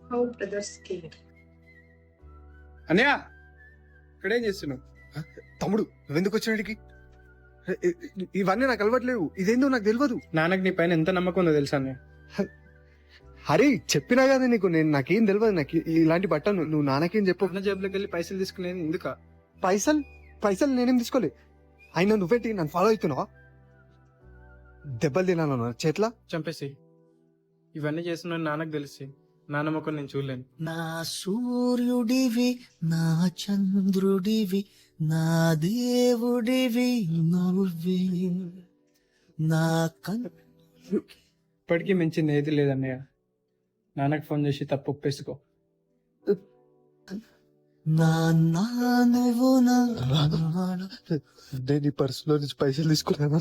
How brothers care. అన్నయ్య ఇక్కడేం చేస్తున్నావు? తమ్ముడు నువ్వెందుకు వచ్చినడికి? ఇవన్నీ నాకు అలవాట్లేవు, ఇదేందో నాకు తెలియదు. నాన్నకి నీ పైన ఎంత నమ్మకం ఉందో తెలుసా అన్నయ్య? హరి చెప్పినా కదా నీకు, నాకేం తెలియదు. నాకు ఇలాంటి బట్ట నువ్వు నాన్నకేం చెప్పు. అన్న జేబులోకి వెళ్ళి పైసలు తీసుకునేది ఎందుక? పైసలు నేనేం తీసుకోలే. అయినా నువ్వేంటి నన్ను ఫాలో అవుతున్నావా? దెబ్బలు తినాను చేట్లా. చంపేసి ఇవన్నీ చేస్తున్నా నాన్నకు తెలిసి నా నమ్మకం నేను చూడలేను. నా సూర్యుడివి, నా చంద్రుడివి, నా దేవుడివి నువ్వే, నా ఇప్పటికీ మించింది ఏది లేదన్నయ్య. నాన్నకు ఫోన్ చేసి తప్పు ఒప్పేసుకో. నాన్న నువ్వు నా నేను ఈ పర్సులో నుంచి పైసలు తీసుకున్నాను.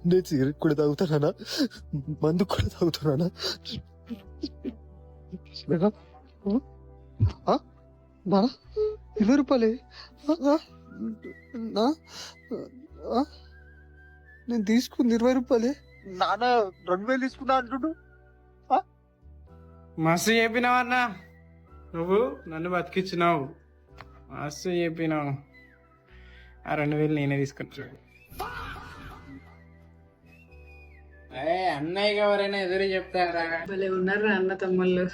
నేను సిగరెట్ కూడా తాగుతానా, మందు కూడా తాగుతానా? 20 రూపాయలే నేను తీసుకుంది 20 రూపాయలే. నాన్న 2000 తీసుకున్నా అంటుండు. మస్తు చెప్పినావు అన్న, నువ్వు నన్ను బతికిచ్చినావు. మస్తు చెప్పినావు. ఆ 2000 నేనే తీసుకున్నా. అన్నయ్యకి ఎవరైనా ఎదురు చెప్తారా? భలే ఉన్నారు అన్న తమ్ముళ్ళు.